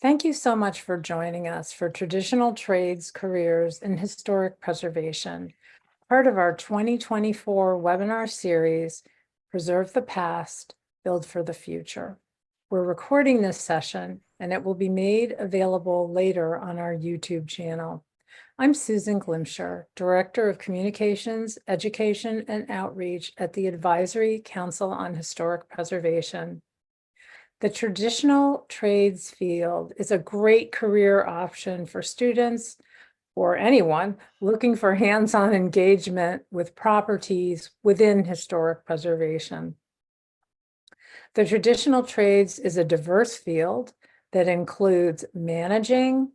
Thank you so much for joining us for Traditional Trades, Careers, and Historic Preservation, part of our 2024 webinar series, Preserve the Past, Build for the Future. We're recording this session, and it will be made available later on our YouTube channel. I'm Susan Glimsher, Director of Communications, Education, and Outreach at the Advisory Council on Historic Preservation. The traditional trades field is a great career option for students or anyone looking for hands-on engagement with properties within historic preservation. The traditional trades is a diverse field that includes managing,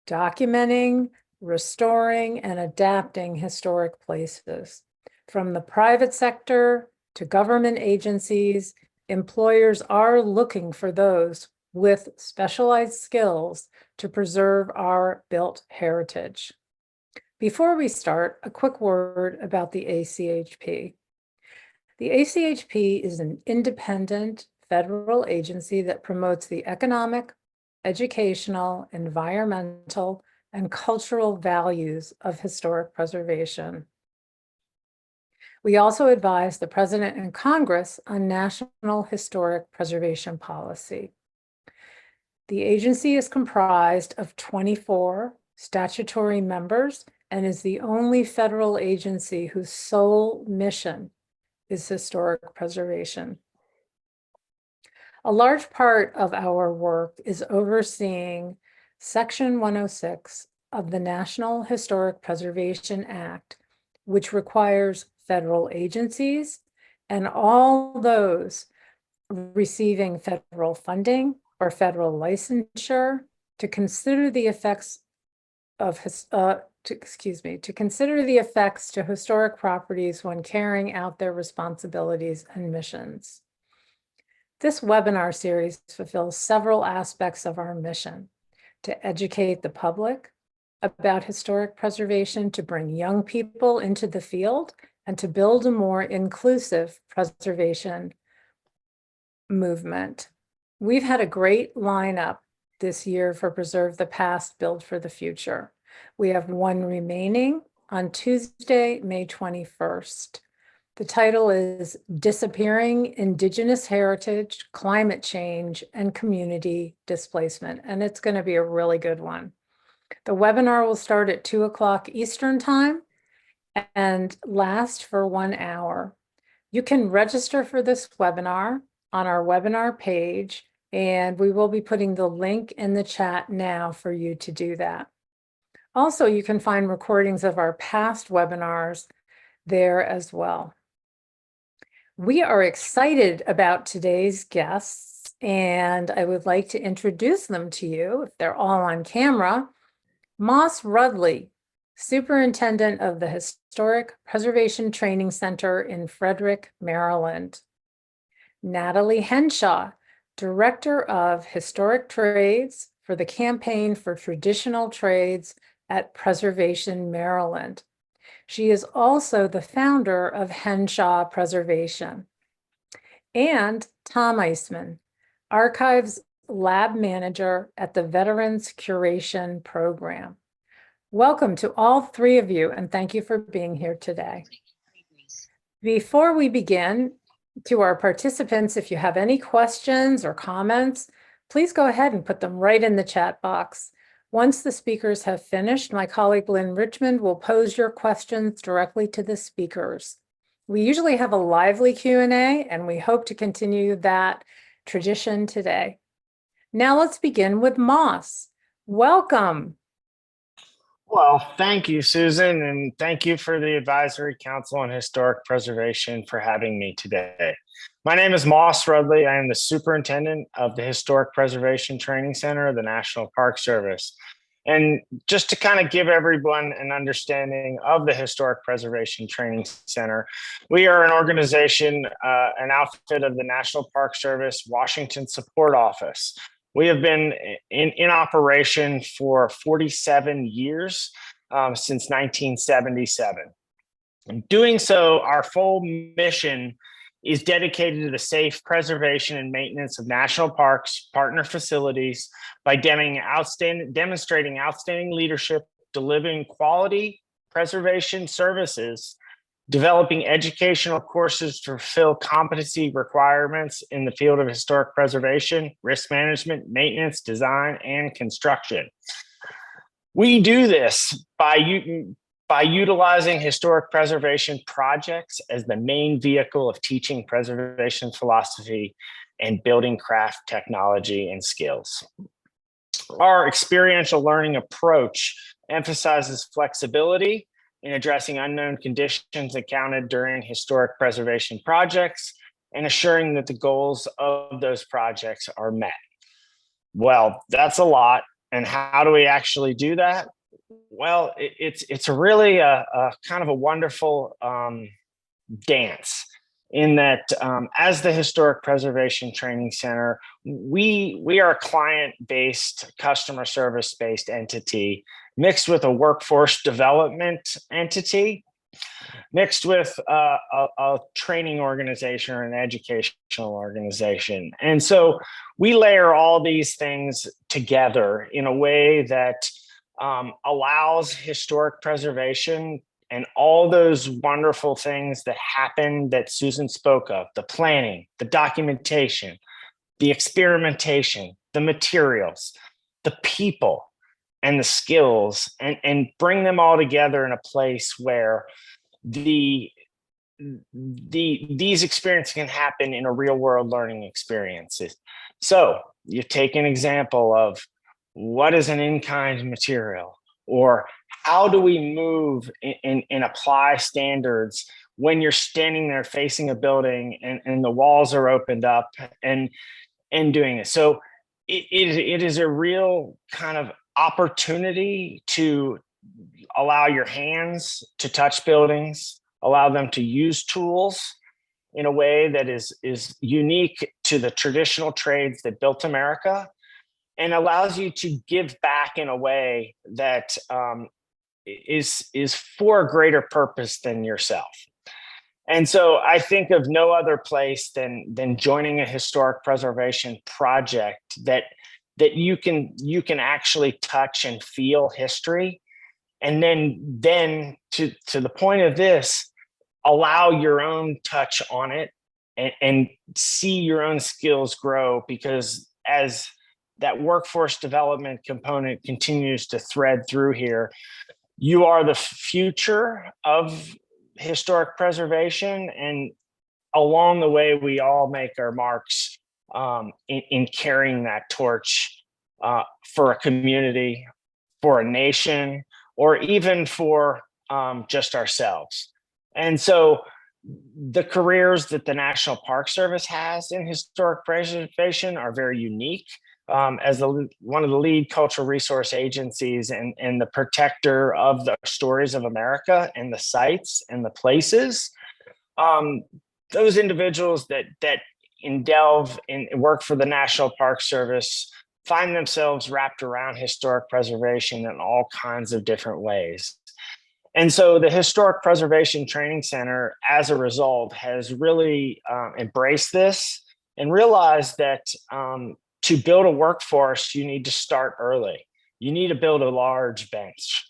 documenting, restoring, and adapting historic places. From the private sector to government agencies, employers are looking for those with specialized skills to preserve our built heritage. Before we start, a quick word about the ACHP. The ACHP is an independent federal agency that promotes the economic, educational, environmental, and cultural values of historic preservation. We also advise the President and Congress on national historic preservation policy. The agency is comprised of 24 statutory members and is the only federal agency whose sole mission is historic preservation. A large part of our work is overseeing Section 106 of the National Historic Preservation Act, which requires federal agencies and all those receiving federal funding or federal licensure to consider the effects of to historic properties when carrying out their responsibilities and missions. This webinar series fulfills several aspects of our mission: to educate the public about historic preservation, to bring young people into the field, and to build a more inclusive preservation movement. We've had a great lineup this year for Preserve the Past, Build for the Future. We have one remaining on Tuesday, May 21st. The title is Disappearing Indigenous Heritage, Climate Change, and Community Displacement, and it's going to be a really good one. The webinar will start at 2 o'clock Eastern Time and last for 1 hour. You can register for this webinar on our webinar page, and we will be putting the link in the chat now for you to do that. Also, you can find recordings of our past webinars there as well. We are excited about today's guests, and I would like to introduce them to you, if they're all on camera. Moss Rudley, Superintendent of the Historic Preservation Training Center in Frederick, Maryland. Natalie Henshaw, Director of Historic Trades for the Campaign for Traditional Trades at Preservation, Maryland. She is also the founder of Henshaw Preservation. And Tom Eiceman, Archives Lab Manager at the Veterans Curation Program. Welcome to all three of you, and thank you for being here today. Before we begin, to our participants, if you have any questions or comments, please go ahead and put them right in the chat box. Once the speakers have finished, my colleague Lynn Richmond will pose your questions directly to the speakers. We usually have a lively Q&A, and we hope to continue that tradition today. Now let's begin with Moss. Welcome. Well, thank you, Susan, and thank you for the Advisory Council on Historic Preservation for having me today. My name is Moss Rudley. I am the Superintendent of the Historic Preservation Training Center of the National Park Service. And just to kind of give everyone an understanding of the Historic Preservation Training Center, we are an organization, an outfit of the National Park Service Washington Support Office. We have been in operation for 47 years, since 1977. In doing so, our full mission is dedicated to the safe preservation and maintenance of national parks, partner facilities by demonstrating outstanding leadership, delivering quality preservation services, developing educational courses to fulfill competency requirements in the field of historic preservation, risk management, maintenance, design, and construction. We do this by utilizing historic preservation projects as the main vehicle of teaching preservation philosophy and building craft technology and skills. Our experiential learning approach emphasizes flexibility in addressing unknown conditions encountered during historic preservation projects and assuring that the goals of those projects are met. Well, that's a lot. And how do we actually do that? Well, it's really a kind of a wonderful dance in that as the Historic Preservation Training Center, we are a client-based, customer service-based entity mixed with a workforce development entity, mixed with a training organization or an educational organization. And so we layer all these things together in a way that allows historic preservation and all those wonderful things that happen that Susan spoke of, the planning, the documentation, the experimentation, the materials, the people, and the skills, and bring them all together in a place where these experiences can happen in a real world learning experiences. So you take an example of what is an in-kind material, or how do we move and apply standards when you're standing there facing a building and the walls are opened up and doing it. So it is a real kind of opportunity to allow your hands to touch buildings, allow them to use tools in a way that is unique to the traditional trades that built America, and allows you to give back in a way that is for a greater purpose than yourself. And so I think of no other place than joining a historic preservation project that you can actually touch and feel history, and then to the point of this, allow your own touch on it and see your own skills grow, because as that workforce development component continues to thread through here, you are the future of historic preservation, and along the way we all make our marks in carrying that torch for a community, for a nation, or even for just ourselves. And so the careers that the National Park Service has in historic preservation are very unique. As one of the lead cultural resource agencies and the protector of the stories of America and the sites and the places, those individuals that delve and work for the National Park Service find themselves wrapped around historic preservation in all kinds of different ways. And so the Historic Preservation Training Center, as a result, has really embraced this and realized that to build a workforce, you need to start early. You need to build a large bench.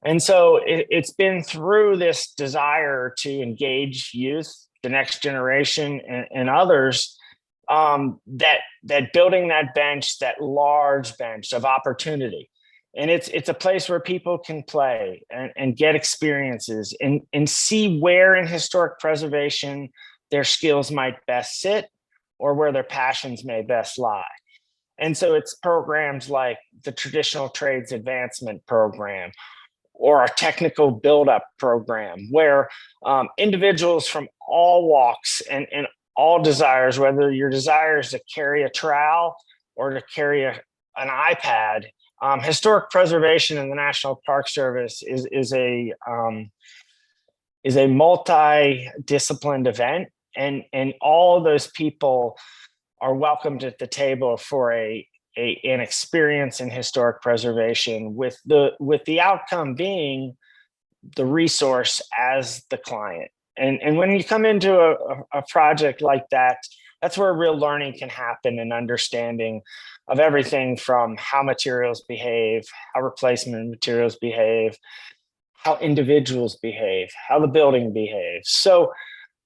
And so it's been through this desire to engage youth, the next generation, and others, that building that bench, that large bench of opportunity. And it's a place where people can play and get experiences and see where in historic preservation their skills might best sit, or where their passions may best lie. And so it's programs like the Traditional Trades Advancement Program or our Technical Build-Up Program, where individuals from all walks and all desires, whether your desire is to carry a trowel or to carry an iPad, historic preservation in the National Park Service is a multi-disciplined event, and all of those people are welcomed at the table for an experience in historic preservation, with the outcome being the resource as the client. And when you come into a project like that, that's where real learning can happen and understanding of everything from how materials behave, how replacement materials behave, how individuals behave, how the building behaves. So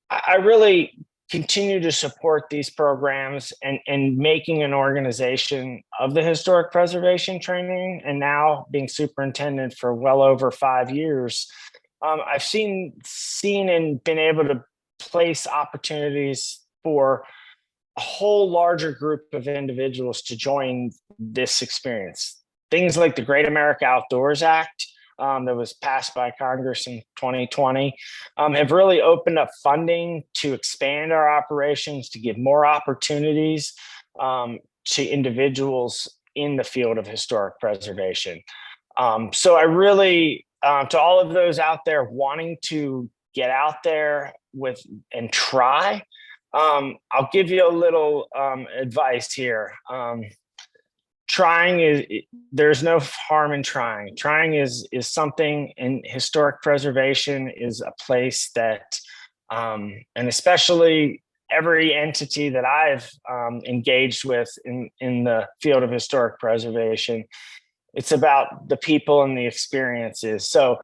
I really continue to support these programs and making an organization of the historic preservation training. And now being superintendent for well over 5 years, I've seen and been able to place opportunities for a whole larger group of individuals to join this experience. Things like the Great America Outdoors Act that was passed by Congress in 2020 have really opened up funding to expand our operations, to give more opportunities to individuals in the field of historic preservation. So I really, to all of those out there wanting to get out there with and try, I'll give you a little advice here. Trying there's no harm in trying. Trying is something, and historic preservation is a place that, and especially every entity that I've engaged with in the field of historic preservation, it's about the people and the experiences. So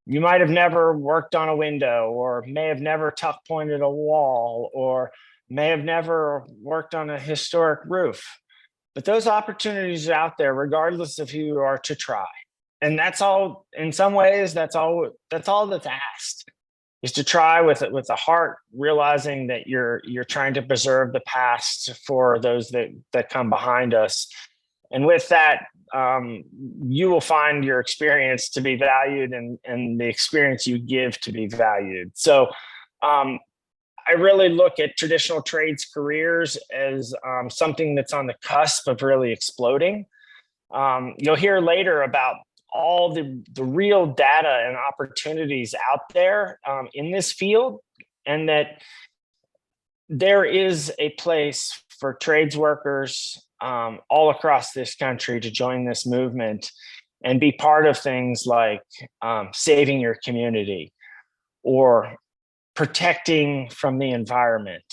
you might have never worked on a window, or may have never tuck pointed a wall, or may have never worked on a historic roof. But those opportunities are out there, regardless of who you are, to try. And that's all. In some ways, that's all that's asked, is to try with a heart, realizing that you're trying to preserve the past for those that come behind us. And with that, you will find your experience to be valued, and the experience you give to be valued. So I really look at traditional trades careers as something that's on the cusp of really exploding. You'll hear later about all the real data and opportunities out there in this field, and that there is a place for trades workers all across this country to join this movement and be part of things like saving your community, or protecting from the environment,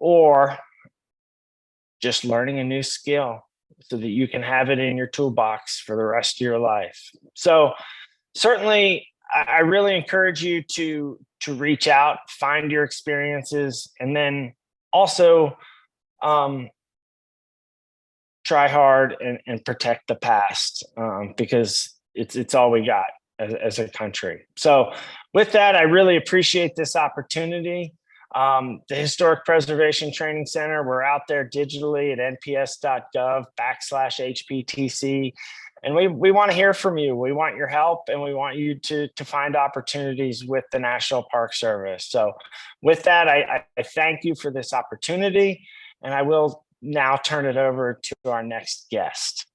or just learning a new skill so that you can have it in your toolbox for the rest of your life. So certainly, I really encourage you to reach out, find your experiences, and then also try hard and protect the past, because it's all we got as a country. So with that, I really appreciate this opportunity. The Historic Preservation Training Center, we're out there digitally at nps.gov/HPTC. And we want to hear from you. We want your help, and we want you to find opportunities with the National Park Service. So with that, I thank you for this opportunity, and I will now turn it over to our next guest.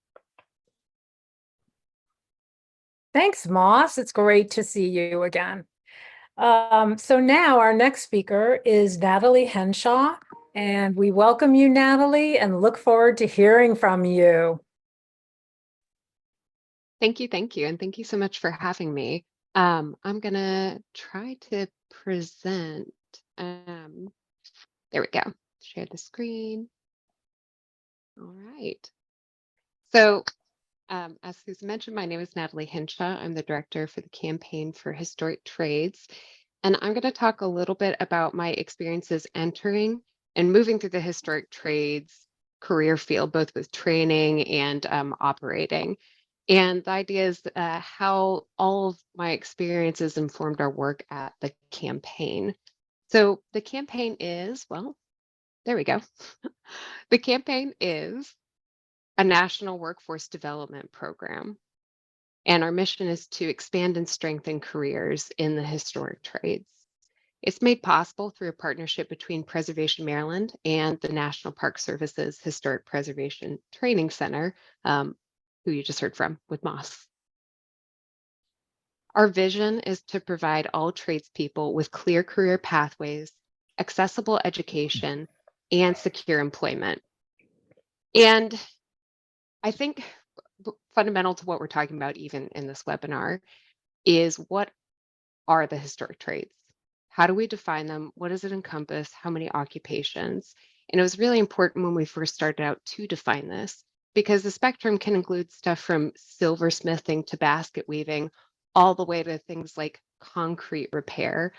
Thanks, Moss. It's great to see you again. So now our next speaker is Natalie Henshaw, and we welcome you, Natalie, and look forward to hearing from you. Thank you, and thank you so much for having me. I'm gonna try to present. There we go. Share the screen. All right. So, as Susan mentioned, my name is Natalie Henshaw. I'm the director for the Campaign for Historic Trades, and I'm going to talk a little bit about my experiences entering and moving through the historic trades career field, both with training and operating. And the idea is how all of my experiences informed our work at the campaign. So the campaign is, well, there we go. The campaign is a national workforce development program. And our mission is to expand and strengthen careers in the historic trades. It's made possible through a partnership between Preservation Maryland and the National Park Service's Historic Preservation Training Center, who you just heard from with Moss. Our vision is to provide all tradespeople with clear career pathways, accessible education, and secure employment. And I think fundamental to what we're talking about even in this webinar is, what are the historic trades? How do we define them? What does it encompass? How many occupations? And it was really important when we first started out to define this, because the spectrum can include stuff from silversmithing to basket weaving, all the way to things like concrete repair,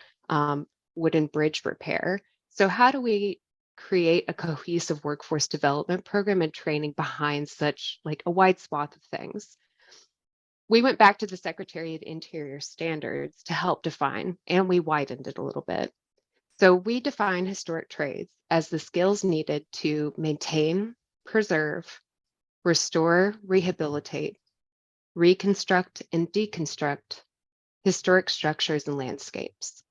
wooden bridge repair. So how do we create a cohesive workforce development program and training behind such like a wide swath of things? We went back to the Secretary of Interior standards to help define, and we widened it a little bit. So we define historic trades as the skills needed to maintain, preserve, restore, rehabilitate, reconstruct, and deconstruct historic structures and landscapes.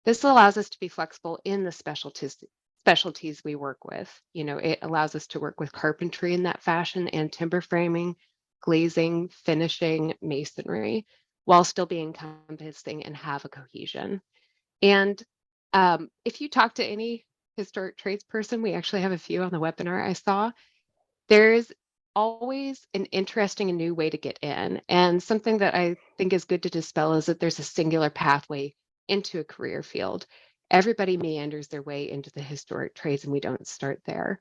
This allows us to be flexible in the specialties we work with. You know, it allows us to work with carpentry in that fashion and timber framing, glazing, finishing, masonry, while still being encompassing and have a cohesion. And if you talk to any historic trades person, we actually have a few on the webinar I saw, there's always an interesting and new way to get in. And something that I think is good to dispel is that there's a singular pathway into a career field. Everybody meanders their way into the historic trades and we don't start there.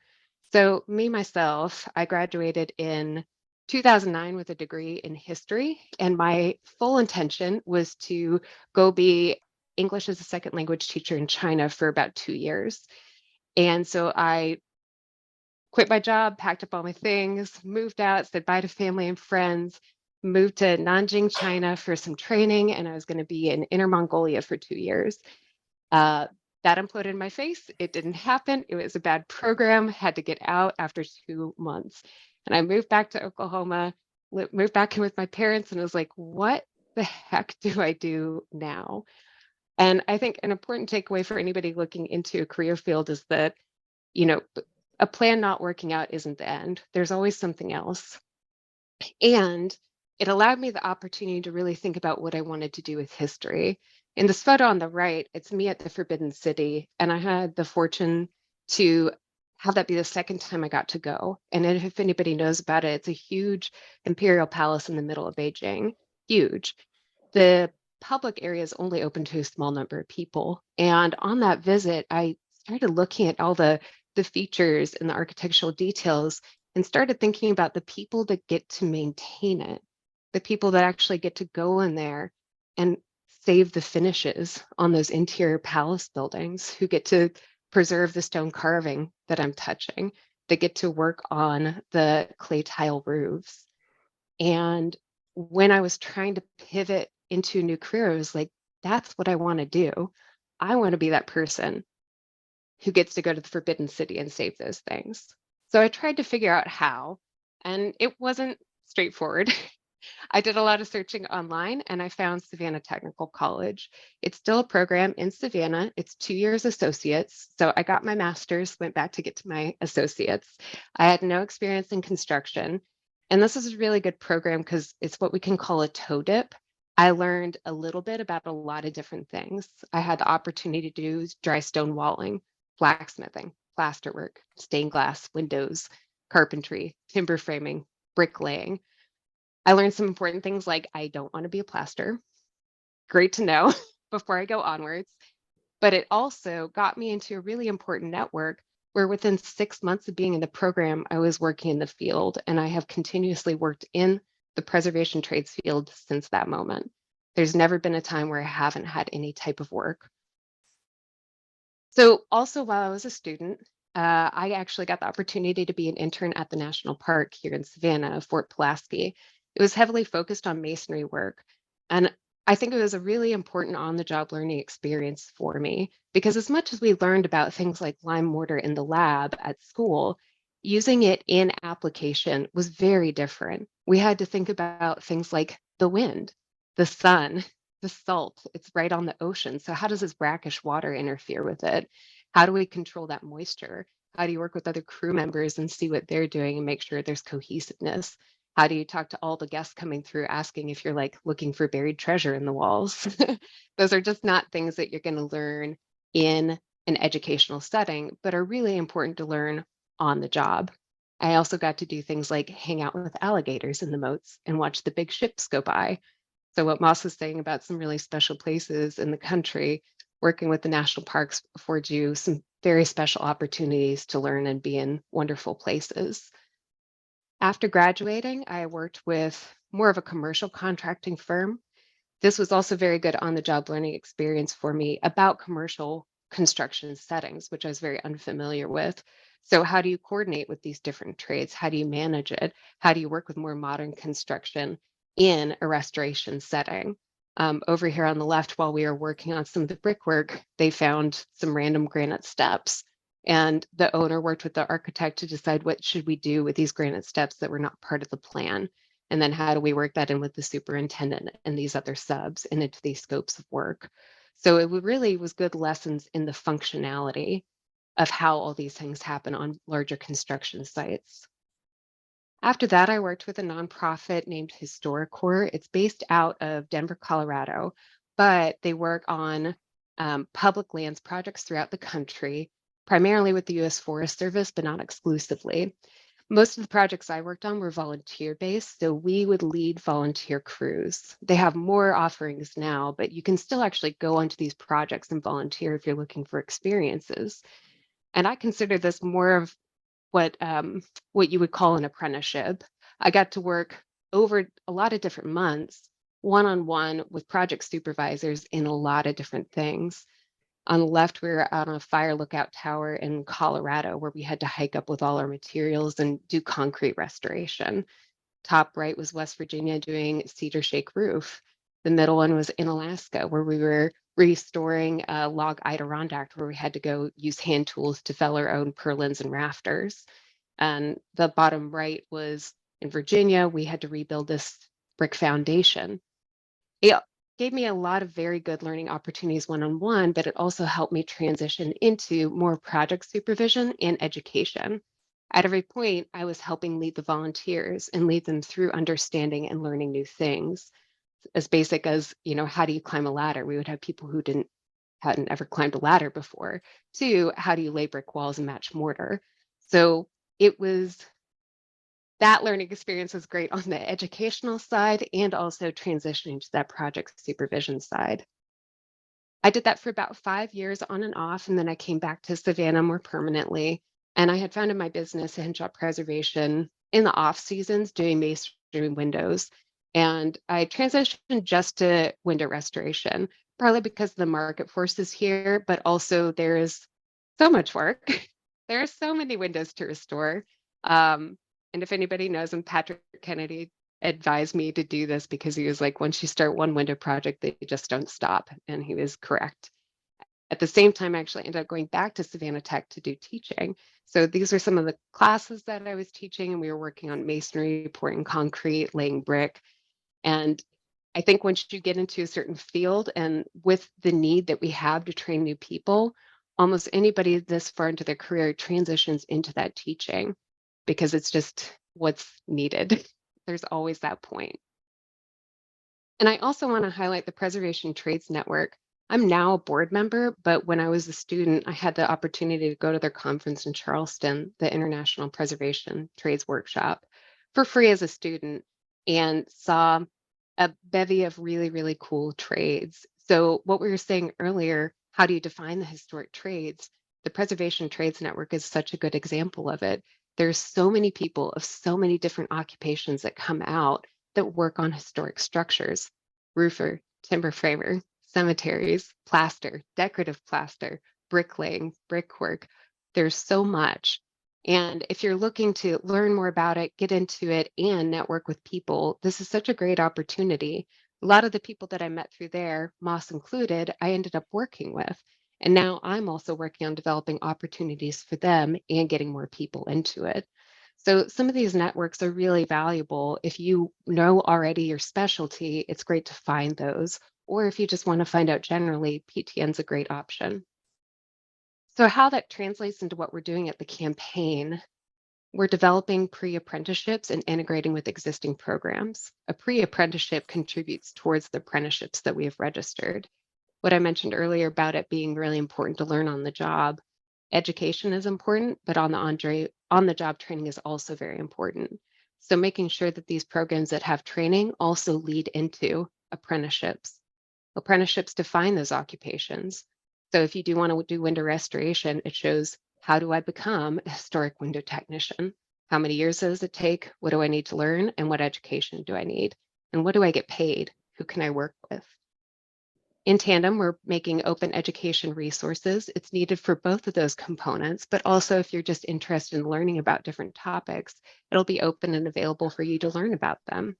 So me, myself, I graduated in 2009 with a degree in history, and my full intention was to go be English as a second language teacher in China for about 2 years. And so I quit my job, packed up all my things, moved out, said bye to family and friends, moved to Nanjing, China for some training, and I was going to be in Inner Mongolia for 2 years. That imploded in my face. It didn't happen. It was a bad program, had to get out after 2 months. And I moved back to Oklahoma, moved back in with my parents, and I was like, what the heck do I do now? And I think an important takeaway for anybody looking into a career field is that, you know, a plan not working out isn't the end. There's always something else. And it allowed me the opportunity to really think about what I wanted to do with history. In this photo on the right, it's me at the Forbidden City, and I had the fortune to have that be the second time I got to go. And if anybody knows about it, it's a huge imperial palace in the middle of Beijing, huge. The public area is only open to a small number of people. And on that visit, I started looking at all the features and the architectural details and started thinking about the people that get to maintain it, the people that actually get to go in there and save the finishes on those interior palace buildings, who get to preserve the stone carving that I'm touching, that get to work on the clay tile roofs. And when I was trying to pivot into a new career, I was like, that's what I want to do. I want to be that person who gets to go to the Forbidden City and save those things. So I tried to figure out how, and it wasn't straightforward. I did a lot of searching online and I found Savannah Technical College. It's still a program in Savannah. It's 2 years associates. So I got my master's, went back to get to my associates. I had no experience in construction. And this is a really good program because it's what we can call a toe dip. I learned a little bit about a lot of different things. I had the opportunity to do dry stone walling, blacksmithing, plasterwork, stained glass, windows, carpentry, timber framing, bricklaying. I learned some important things like I don't want to be a plaster. Great to know before I go onwards. But it also got me into a really important network where within 6 months of being in the program, I was working in the field, and I have continuously worked in the preservation trades field since that moment. There's never been a time where I haven't had any type of work. So also while I was a student, I actually got the opportunity to be an intern at the National Park here in Savannah, Fort Pulaski. It was heavily focused on masonry work. And I think it was a really important on-the-job learning experience for me, because as much as we learned about things like lime mortar in the lab at school, using it in application was very different. We had to think about things like the wind, the sun, the salt. It's right on the ocean. So how does this brackish water interfere with it? How do we control that moisture? How do you work with other crew members and see what they're doing and make sure there's cohesiveness? How do you talk to all the guests coming through asking if you're like looking for buried treasure in the walls? Those are just not things that you're going to learn in an educational setting, but are really important to learn on the job. I also got to do things like hang out with alligators in the moats and watch the big ships go by. So what Moss was saying about some really special places in the country, working with the national parks affords you some very special opportunities to learn and be in wonderful places. After graduating, I worked with more of a commercial contracting firm. This was also very good on-the-job learning experience for me about commercial construction settings, which I was very unfamiliar with. So how do you coordinate with these different trades? How do you manage it? How do you work with more modern construction in a restoration setting? Over here on the left, while we were working on some of the brickwork, they found some random granite steps. And the owner worked with the architect to decide what should we do with these granite steps that were not part of the plan. And then how do we work that in with the superintendent and these other subs and into these scopes of work? So it really was good lessons in the functionality of how all these things happen on larger construction sites. After that, I worked with a nonprofit named HistoriCorps. It's based out of Denver, Colorado, but they work on public lands projects throughout the country, primarily with the U.S. Forest Service, but not exclusively. Most of the projects I worked on were volunteer based, so we would lead volunteer crews. They have more offerings now, but you can still actually go onto these projects and volunteer if you're looking for experiences. And I consider this more of what you would call an apprenticeship. I got to work over a lot of different months, one-on-one with project supervisors in a lot of different things. On the left, we were out on a fire lookout tower in Colorado where we had to hike up with all our materials and do concrete restoration. Top right was West Virginia doing cedar shake roof. The middle one was in Alaska where we were restoring a log Adirondack where we had to go use hand tools to fell our own purlins and rafters. And the bottom right was in Virginia. We had to rebuild this brick foundation. It gave me a lot of very good learning opportunities one-on-one, but it also helped me transition into more project supervision and education. At every point, I was helping lead the volunteers and lead them through understanding and learning new things. As basic as, how do you climb a ladder? We would have people who hadn't ever climbed a ladder before, to how do you lay brick walls and match mortar? So that learning experience was great on the educational side and also transitioning to that project supervision side. I did that for about 5 years on and off, and then I came back to Savannah more permanently. And I had founded my business in job preservation in the off seasons doing masonry windows. And I transitioned just to window restoration, partly because the market forces here, but also there's so much work. There are so many windows to restore. And if anybody knows him, Patrick Kennedy advised me to do this because he was like, once you start one window project, they just don't stop. And he was correct. At the same time, I actually ended up going back to Savannah Tech to do teaching. So these are some of the classes that I was teaching, and we were working on masonry, pouring concrete, laying brick. And I think once you get into a certain field and with the need that we have to train new people, almost anybody this far into their career transitions into that teaching because it's just what's needed. There's always that point. And I also want to highlight the Preservation Trades Network. I'm now a board member, but when I was a student, I had the opportunity to go to their conference in Charleston, the International Preservation Trades Workshop, for free as a student, and saw a bevy of really, really cool trades. So what we were saying earlier, how do you define the historic trades? The Preservation Trades Network is such a good example of it. There's so many people of so many different occupations that come out that work on historic structures: roofer, timber framer, cemeteries, plaster, decorative plaster, bricklaying, brickwork. There's so much. And if you're looking to learn more about it, get into it, and network with people, this is such a great opportunity. A lot of the people that I met through there, Moss included, I ended up working with. And now I'm also working on developing opportunities for them and getting more people into it. So some of these networks are really valuable. If you know already your specialty, it's great to find those. Or if you just want to find out generally, PTN's a great option. So how that translates into what we're doing at the campaign, we're developing pre-apprenticeships and integrating with existing programs. A pre-apprenticeship contributes towards the apprenticeships that we have registered. What I mentioned earlier about it being really important to learn on the job, education is important, but on the job training is also very important. So making sure that these programs that have training also lead into apprenticeships. Apprenticeships define those occupations. So if you do want to do window restoration, it shows, how do I become a historic window technician? How many years does it take? What do I need to learn? And what education do I need? And what do I get paid? Who can I work with? In tandem, we're making open education resources. It's needed for both of those components, but also if you're just interested in learning about different topics, it'll be open and available for you to learn about them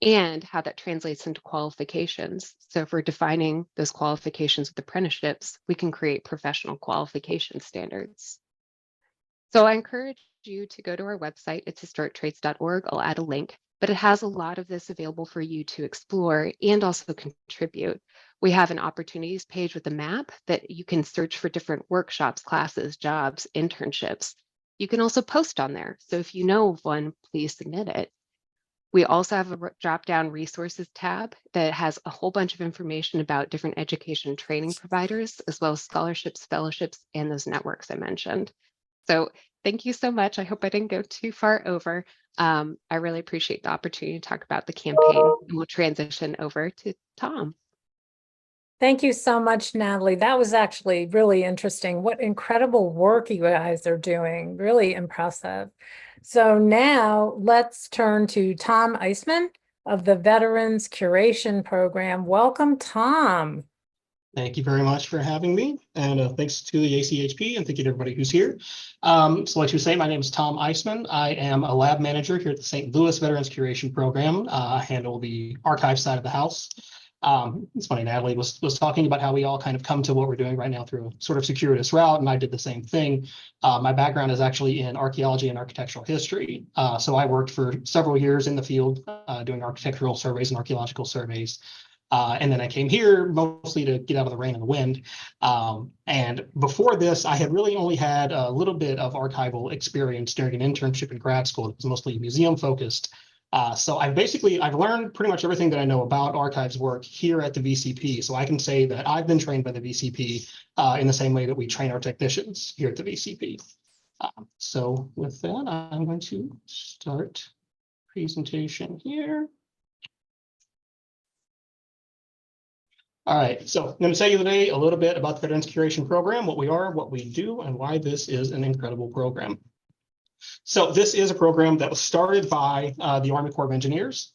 and how that translates into qualifications. So if we're defining those qualifications with apprenticeships, we can create professional qualification standards. So I encourage you to go to our website. It's historictrades.org. I'll add a link, but it has a lot of this available for you to explore and also contribute. We have an opportunities page with a map that you can search for different workshops, classes, jobs, internships. You can also post on there. So if you know of one, please submit it. We also have a drop-down resources tab that has a whole bunch of information about different education training providers, as well as scholarships, fellowships, and those networks I mentioned. So thank you so much. I hope I didn't go too far over. I really appreciate the opportunity to talk about the campaign, and we'll transition over to Tom. Thank you so much, Natalie. That was actually really interesting. What incredible work you guys are doing. Really impressive. So now let's turn to Tom Eiceman of the Veterans Curation Program. Welcome, Tom. Thank you very much for having me, and thanks to the ACHP, and thank you to everybody who's here. So like you say, my name is Tom Eiceman. I am a lab manager here at the St. Louis Veterans Curation Program. I handle the archive side of the house. It's funny, Natalie was talking about how we all kind of come to what we're doing right now through a sort of circuitous route, and I did the same thing. My background is actually in archaeology and architectural history. So I worked for several years in the field doing architectural surveys and archaeological surveys. And then I came here mostly to get out of the rain and the wind. And before this, I had really only had a little bit of archival experience during an internship in grad school. It was mostly museum focused. So I've learned pretty much everything that I know about archives work here at the VCP. So I can say that I've been trained by the VCP in the same way that we train our technicians here at the VCP. So with that, I'm going to start presentation here. All right, so I'm going to tell you today a little bit about the Veterans Curation Program, what we are, what we do, and why this is an incredible program. So this is a program that was started by the Army Corps of Engineers,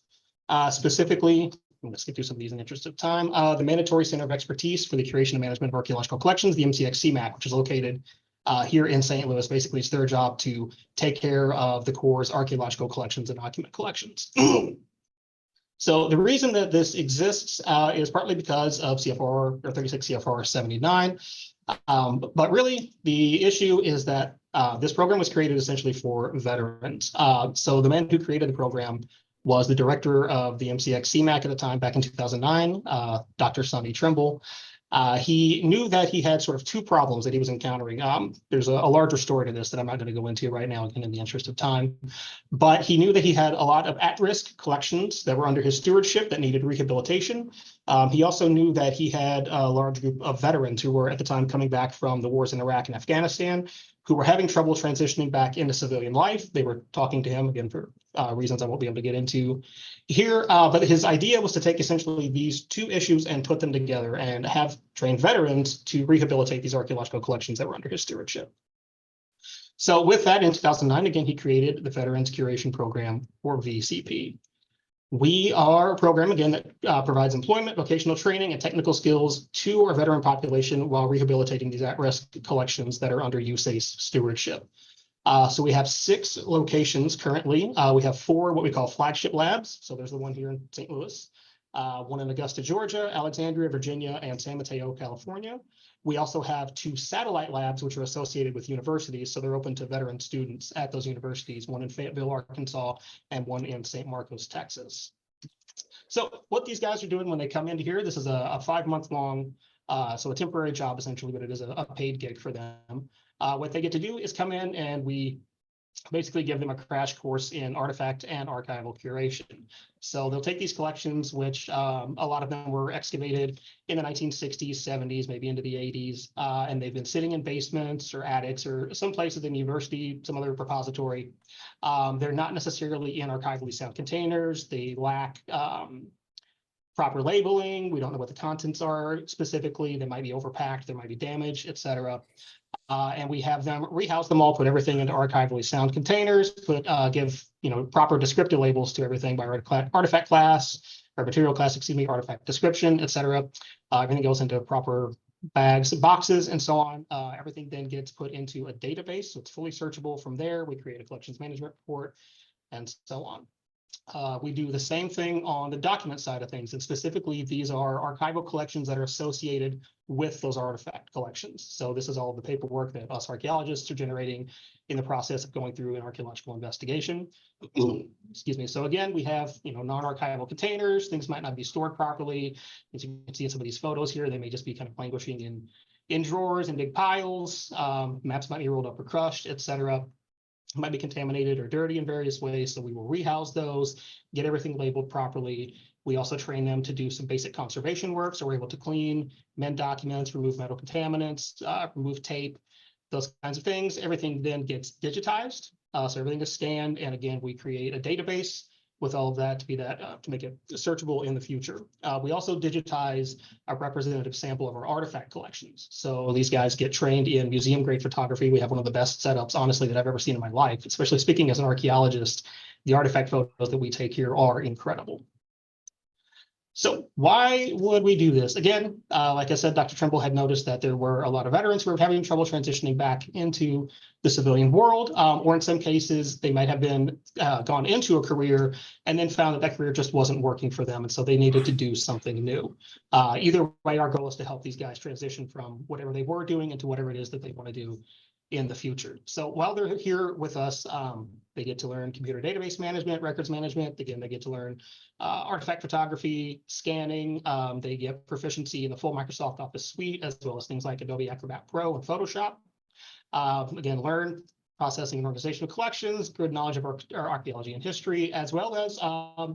specifically, let's get through some of these in the interest of time, the Mandatory Center of Expertise for the Curation and Management of Archaeological Collections, the MCX-CMAC, which is located here in St. Louis. Basically, it's their job to take care of the Corps' archaeological collections and document collections. So the reason that this exists is partly because of CFR or 36 CFR 79. But really, the issue is that this program was created essentially for veterans. So the man who created the program was the director of the MCX-CMAC at the time, back in 2009, Dr. Sonny Trimble. He knew that he had sort of two problems that he was encountering. There's a larger story to this that I'm not going to go into right now, again, in the interest of time. But he knew that he had a lot of at-risk collections that were under his stewardship that needed rehabilitation. He also knew that he had a large group of veterans who were at the time coming back from the wars in Iraq and Afghanistan, who were having trouble transitioning back into civilian life. They were talking to him, again, for reasons I won't be able to get into here. But his idea was to take essentially these two issues and put them together and have trained veterans to rehabilitate these archaeological collections that were under his stewardship. So with that, in 2009, again, he created the Veterans Curation Program, or VCP. We are a program, again, that provides employment, vocational training, and technical skills to our veteran population while rehabilitating these at-risk collections that are under USACE stewardship. So we have 6 locations currently. We have 4 what we call flagship labs. So there's the one here in St. Louis, one in Augusta, Georgia, Alexandria, Virginia, and San Mateo, California. We also have 2 satellite labs, which are associated with universities. So they're open to veteran students at those universities, one in Fayetteville, Arkansas, and one in St. Marcos, Texas. So what these guys are doing when they come into here, this is a 5-month-long, so a temporary job essentially, but it is a paid gig for them. What they get to do is come in and we basically give them a crash course in artifact and archival curation. So they'll take these collections, which a lot of them were excavated in the 1960s, 70s, maybe into the 80s, and they've been sitting in basements or attics or some places in the university, some other repository. They're not necessarily in archivally sound containers. They lack proper labeling. We don't know what the contents are specifically. They might be overpacked, there might be damage, etc. And we have them rehouse them all, put everything into archivally sound containers, give proper descriptive labels to everything by artifact class or material class, excuse me, artifact description, etc. Everything goes into proper bags, boxes, and so on. Everything then gets put into a database, so it's fully searchable from there. We create a collections management report, and so on. We do the same thing on the document side of things, and specifically, these are archival collections that are associated with those artifact collections. So this is all the paperwork that us archaeologists are generating in the process of going through an archaeological investigation. Excuse me. So again, we have non-archival containers. Things might not be stored properly. As you can see in some of these photos here, they may just be kind of languishing in drawers and big piles. Maps might be rolled up or crushed, etc. Might be contaminated or dirty in various ways. So we will rehouse those, get everything labeled properly. We also train them to do some basic conservation work. So we're able to clean, mend documents, remove metal contaminants, remove tape, those kinds of things. Everything then gets digitized. So everything is scanned. And again, we create a database with all of that to make it searchable in the future. We also digitize a representative sample of our artifact collections. So these guys get trained in museum grade photography. We have one of the best setups, honestly, that I've ever seen in my life, especially speaking as an archaeologist. The artifact photos that we take here are incredible. So why would we do this? Again, like I said, Dr. Trimble had noticed that there were a lot of veterans who were having trouble transitioning back into the civilian world, or in some cases, they might have been gone into a career and then found that that career just wasn't working for them. And so they needed to do something new. Either way, our goal is to help these guys transition from whatever they were doing into whatever it is that they want to do in the future. So while they're here with us, they get to learn computer database management, records management. Again, they get to learn artifact photography, scanning. They get proficiency in the full Microsoft Office suite, as well as things like Adobe Acrobat Pro and Photoshop. Again, learn processing and organization of collections, good knowledge of our archaeology and history, as well as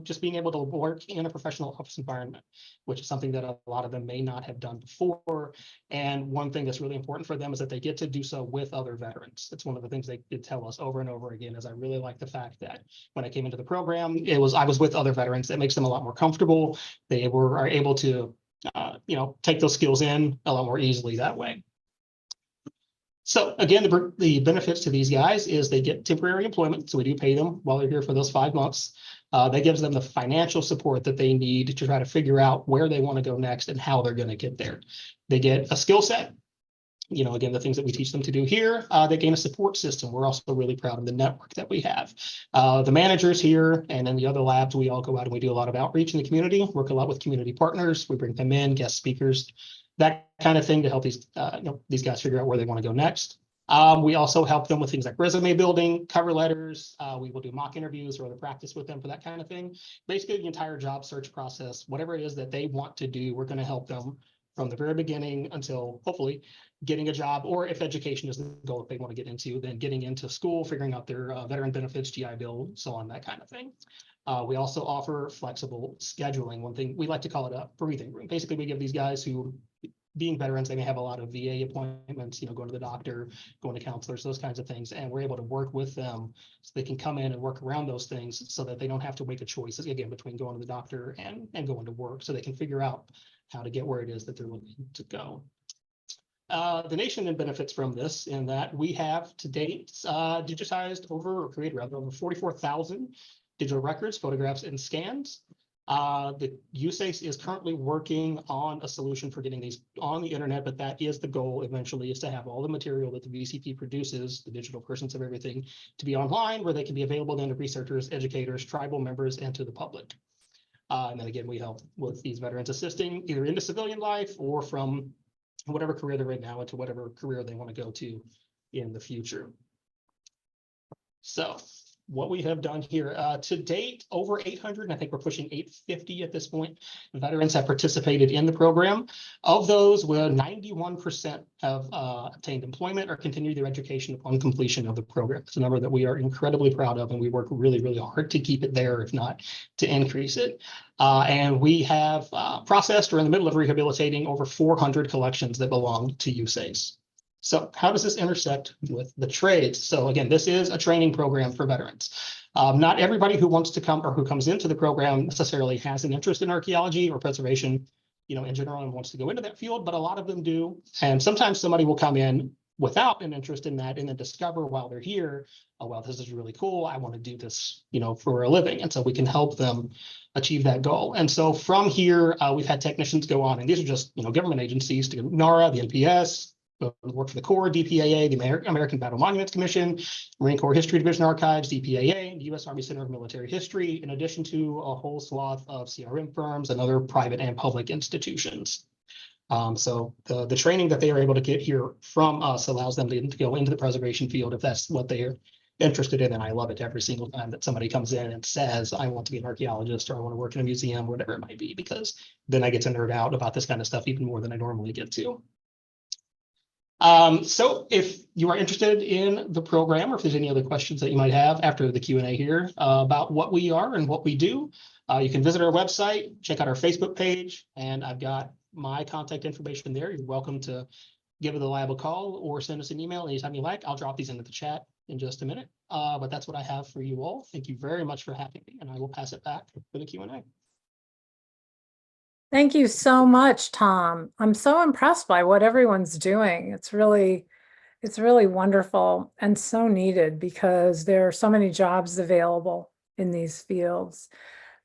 just being able to work in a professional office environment, which is something that a lot of them may not have done before. And one thing that's really important for them is that they get to do so with other veterans. It's one of the things they did tell us over and over again, is I really like the fact that when I came into the program, I was with other veterans. It makes them a lot more comfortable. They are able to take those skills in a lot more easily that way. So again, the benefits to these guys is they get temporary employment. So we do pay them while they're here for those 5 months. That gives them the financial support that they need to try to figure out where they want to go next and how they're going to get there. They get a skill set. Again, the things that we teach them to do here, they gain a support system. We're also really proud of the network that we have. The managers here and in the other labs, we all go out and we do a lot of outreach in the community, work a lot with community partners. We bring them in, guest speakers, that kind of thing to help these guys figure out where they want to go next. We also help them with things like resume building, cover letters. We will do mock interviews or other practice with them for that kind of thing. Basically, the entire job search process, whatever it is that they want to do, we're going to help them from the very beginning until hopefully getting a job, or if education is the goal that they want to get into, then getting into school, figuring out their veteran benefits, GI Bill, so on, that kind of thing. We also offer flexible scheduling. One thing we like to call it a breathing room. Basically, we give these guys who, being veterans, they may have a lot of VA appointments, going to the doctor, going to counselors, those kinds of things. And we're able to work with them so they can come in and work around those things so that they don't have to make a choice, again, between going to the doctor and going to work, so they can figure out how to get where it is that they're looking to go. The nation then benefits from this in that we have to date digitized created over 44,000 digital records, photographs, and scans. The USACE is currently working on a solution for getting these on the internet, but that is the goal eventually, is to have all the material that the VCP produces, the digital versions of everything, to be online, where they can be available then to researchers, educators, tribal members, and to the public. And then again, we help with these veterans assisting either into civilian life or from whatever career they're in now into whatever career they want to go to in the future. So what we have done here to date, over 800, and I think we're pushing 850 at this point, veterans have participated in the program. Of those, 91% have obtained employment or continued their education upon completion of the program. It's a number that we are incredibly proud of, and we work really, really hard to keep it there, if not to increase it. And we have processed or in the middle of rehabilitating over 400 collections that belong to USACE. So how does this intersect with the trades? So again, this is a training program for veterans. Not everybody who wants to come or who comes into the program necessarily has an interest in archaeology or preservation, in general, and wants to go into that field, but a lot of them do. And sometimes somebody will come in without an interest in that and then discover while they're here, oh, well, this is really cool. I want to do this, for a living. And so we can help them achieve that goal. And so from here, we've had technicians go on, and these are just, government agencies, to NARA, the NPS, work for the Corps, DPAA, the American Battle Monuments Commission, Marine Corps History Division Archives, DPAA, the U.S. Army Center of Military History, in addition to a whole swath of CRM firms and other private and public institutions. So the training that they are able to get here from us allows them to go into the preservation field if that's what they're interested in. And I love it every single time that somebody comes in and says, I want to be an archaeologist, or I want to work in a museum, whatever it might be, because then I get to nerd out about this kind of stuff even more than I normally get to. So if you are interested in the program, or if there's any other questions that you might have after the Q&A here about what we are and what we do, you can visit our website, check out our Facebook page, and I've got my contact information there. You're welcome to give the lab a call or send us an email anytime you like. I'll drop these into the chat in just a minute, but that's what I have for you all. Thank you very much for having me, and I will pass it back for the Q&A. Thank you so much, Tom. I'm so impressed by what everyone's doing. It's really wonderful and so needed because there are so many jobs available in these fields.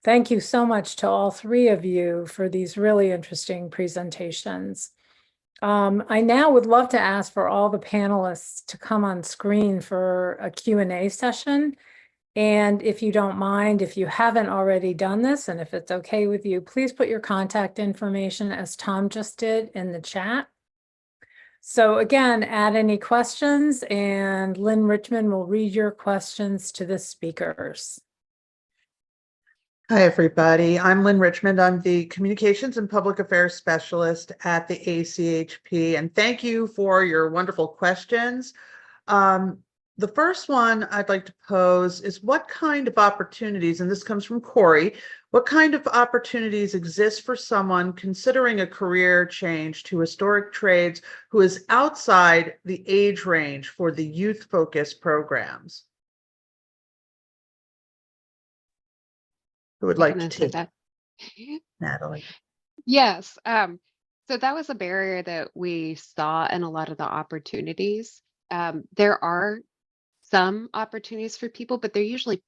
Thank you so much to all three of you for these really interesting presentations. I now would love to ask for all the panelists to come on screen for a Q&A session. And if you don't mind, if you haven't already done this, and if it's okay with you, please put your contact information, as Tom just did, in the chat. So again, add any questions, and Lynn Richmond will read your questions to the speakers. Hi, everybody. I'm Lynn Richmond. I'm the Communications and Public Affairs Specialist at the ACHP, and thank you for your wonderful questions. The first one I'd like to pose is, what kind of opportunities, and this comes from Corey, what kind of opportunities exist for someone considering a career change to historic trades who is outside the age range for the youth-focused programs? Who would like to take that? Natalie. Yes. So that was a barrier that we saw in a lot of the opportunities. There are some opportunities for people, but they're usually,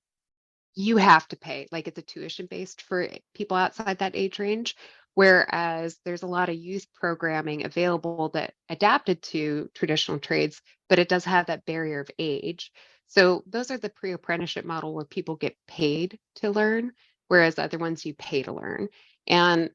you have to pay, like it's a tuition based for people outside that age range. Whereas there's a lot of youth programming available that adapted to traditional trades, but it does have that barrier of age. So those are the pre-apprenticeship model where people get paid to learn, whereas other ones you pay to learn. And,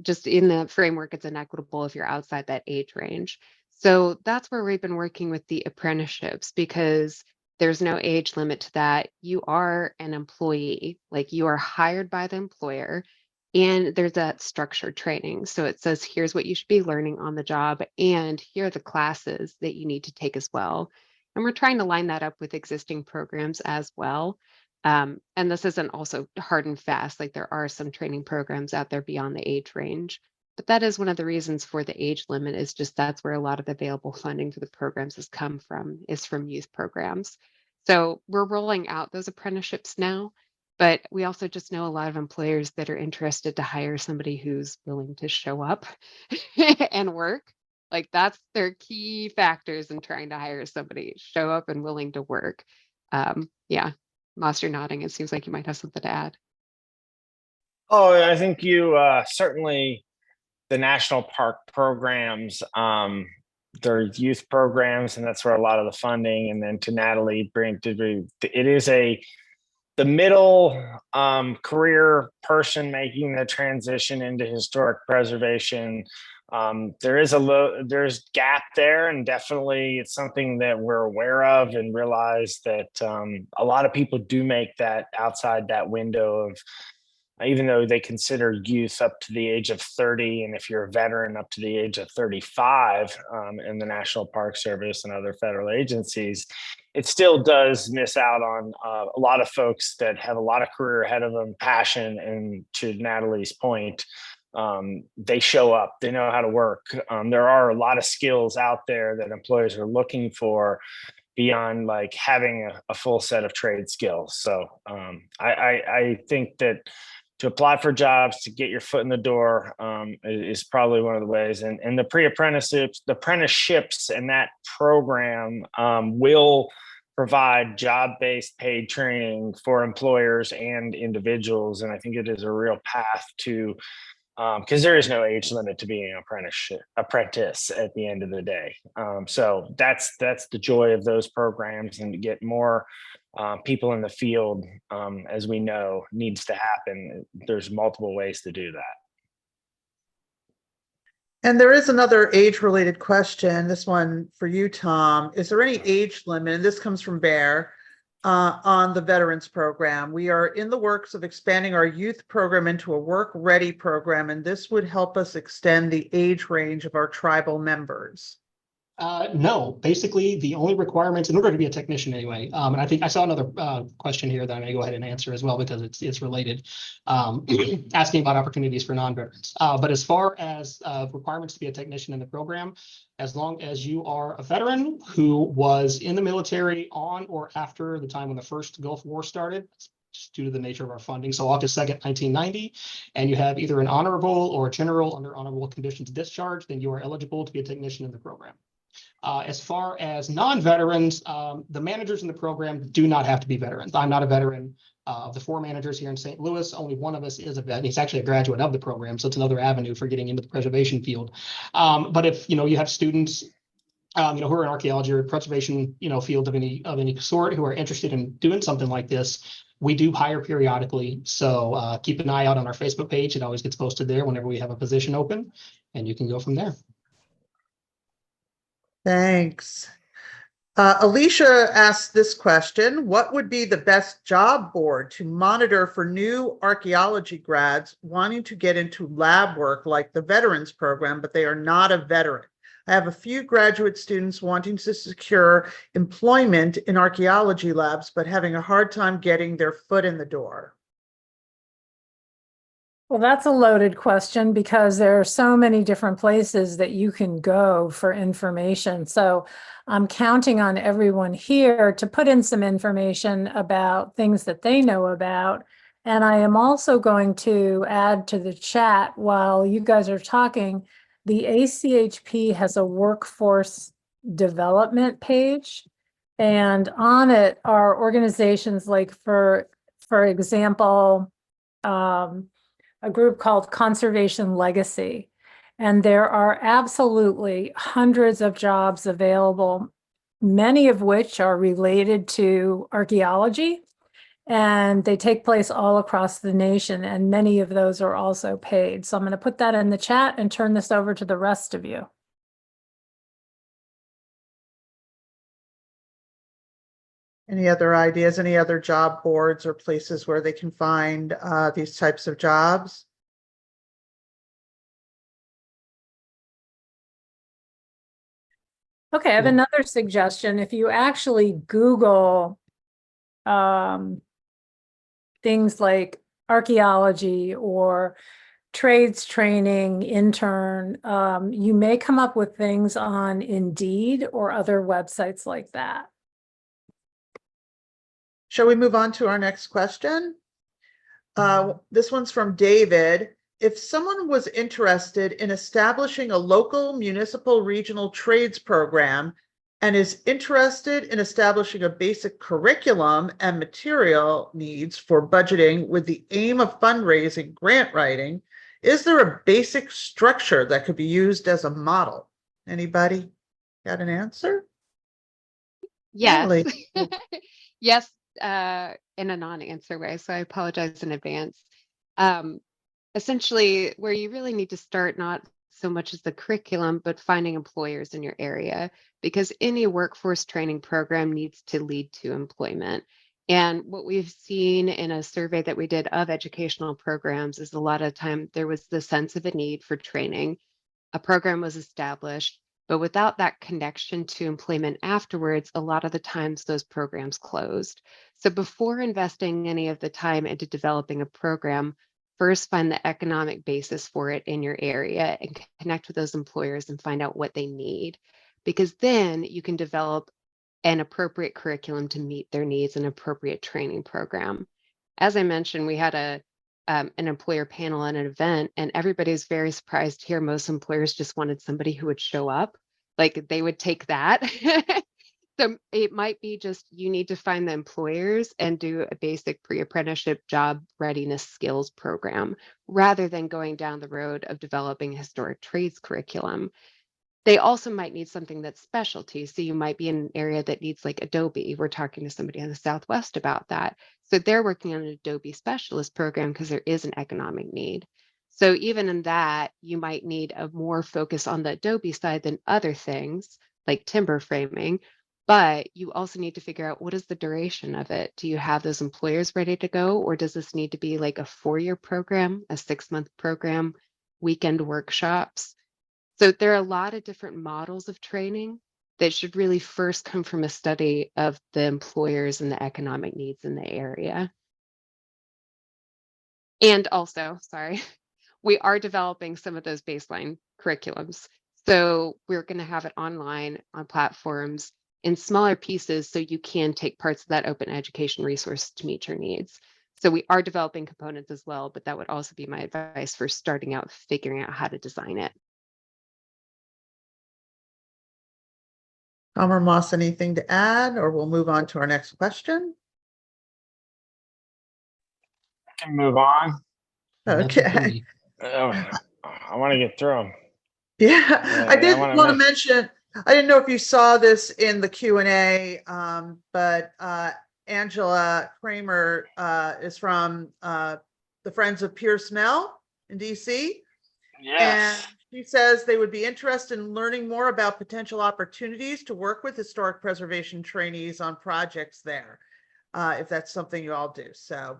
just in the framework, it's inequitable if you're outside that age range. So that's where we've been working with the apprenticeships, because there's no age limit to that. You are an employee, like you are hired by the employer, and there's that structured training. So it says, here's what you should be learning on the job, and here are the classes that you need to take as well. And we're trying to line that up with existing programs as well. And this isn't also hard and fast, like there are some training programs out there beyond the age range. But that is one of the reasons for the age limit, is just that's where a lot of the available funding for the programs has come from, is from youth programs. So we're rolling out those apprenticeships now, but we also just know a lot of employers that are interested to hire somebody who's willing to show up and work. Like that's their key factors in trying to hire somebody, show up and willing to work. Yeah, Moss, you're nodding. It seems like you might have something to add. Oh, I think you certainly, the national park programs, they're youth programs, and that's where a lot of the funding. And then to Natalie, it is the middle career person making the transition into historic preservation. There's gap there, and definitely it's something that we're aware of and realize that a lot of people do make that outside that window of, even though they consider youth up to the age of 30, and if you're a veteran up to the age of 35 in the National Park Service and other federal agencies, it still does miss out on a lot of folks that have a lot of career ahead of them, passion, and to Natalie's point, they show up, they know how to work. There are a lot of skills out there that employers are looking for. beyond like having a full set of trade skills. So I think that to apply for jobs, to get your foot in the door is probably one of the ways. And the apprenticeships and that program will provide job-based paid training for employers and individuals. And I think it is a real path to, because there is no age limit to being an apprentice at the end of the day. So that's the joy of those programs, and to get more people in the field, as we know, needs to happen. There's multiple ways to do that. And there is another age-related question, this one for you, Tom. Is there any age limit, and this comes from Bear, on the veterans program? We are in the works of expanding our youth program into a work-ready program, and this would help us extend the age range of our tribal members. No, basically the only requirements in order to be a technician anyway. And I think I saw another question here that I'm going to go ahead and answer as well, because it's related, asking about opportunities for non-veterans. But as far as requirements to be a technician in the program, as long as you are a veteran who was in the military on or after the time when the first Gulf War started, just due to the nature of our funding, so August 2nd, 1990, and you have either an honorable or a general under honorable conditions discharge, then you are eligible to be a technician in the program. As far as non-veterans, the managers in the program do not have to be veterans. I'm not a veteran. Of the 4 managers here in St. Louis, only one of us is a vet. He's actually a graduate of the program, so it's another avenue for getting into the preservation field. But if you have students, who are in archaeology or preservation, field of any sort, who are interested in doing something like this, we do hire periodically. So keep an eye out on our Facebook page. It always gets posted there whenever we have a position open, and you can go from there. Thanks. Alicia asked this question: what would be the best job board to monitor for new archaeology grads wanting to get into lab work like the veterans program, but they are not a veteran? I have a few graduate students wanting to secure employment in archaeology labs, but having a hard time getting their foot in the door. Well, that's a loaded question, because there are so many different places that you can go for information. So I'm counting on everyone here to put in some information about things that they know about. And I am also going to add to the chat while you guys are talking, the ACHP has a workforce development page. And on it are organizations like, for example, a group called Conservation Legacy. And there are absolutely hundreds of jobs available, many of which are related to archaeology, and they take place all across the nation, and many of those are also paid. So I'm going to put that in the chat and turn this over to the rest of you. Any other ideas, any other job boards or places where they can find these types of jobs? Okay, I have another suggestion. If you actually Google things like archaeology or trades training intern, you may come up with things on Indeed or other websites like that. Shall we move on to our next question? This one's from David. If someone was interested in establishing a local municipal regional trades program and is interested in establishing a basic curriculum and material needs for budgeting with the aim of fundraising grant writing, is there a basic structure that could be used as a model? Anybody got an answer? Yes. Emily. Yes, in a non-answer way, so I apologize in advance. Essentially, where you really need to start, not so much as the curriculum, but finding employers in your area, because any workforce training program needs to lead to employment. And what we've seen in a survey that we did of educational programs is a lot of time there was the sense of a need for training. A program was established, but without that connection to employment afterwards, a lot of the times those programs closed. So before investing any of the time into developing a program, first find the economic basis for it in your area and connect with those employers and find out what they need, because then you can develop an appropriate curriculum to meet their needs, an appropriate training program. As I mentioned, we had an employer panel at an event, and everybody was very surprised to hear most employers just wanted somebody who would show up. Like they would take that. So it might be just you need to find the employers and do a basic pre-apprenticeship job readiness skills program rather than going down the road of developing a historic trades curriculum. They also might need something that's specialty. So you might be in an area that needs like Adobe. We're talking to somebody in the Southwest about that. So they're working on an Adobe specialist program because there is an economic need. So even in that, you might need a more focus on the Adobe side than other things like timber framing. But you also need to figure out what is the duration of it? Do you have those employers ready to go? Or does this need to be like a 4-year program, a 6-month program, weekend workshops? So there are a lot of different models of training that should really first come from a study of the employers and the economic needs in the area. And also, sorry, we are developing some of those baseline curriculums. So we're going to have it online on platforms in smaller pieces so you can take parts of that open education resource to meet your needs. So we are developing components as well, but that would also be my advice for starting out figuring out how to design it. Tom or Moss, anything to add, or we'll move on to our next question? I can move on. Okay. I want to get through them. Yeah, I did wanna want to mention, I didn't know if you saw this in the Q&A, but Angela Kramer is from the Friends of Pierce Nell in DC. Yes. And she says they would be interested in learning more about potential opportunities to work with historic preservation trainees on projects there, if that's something you all do. So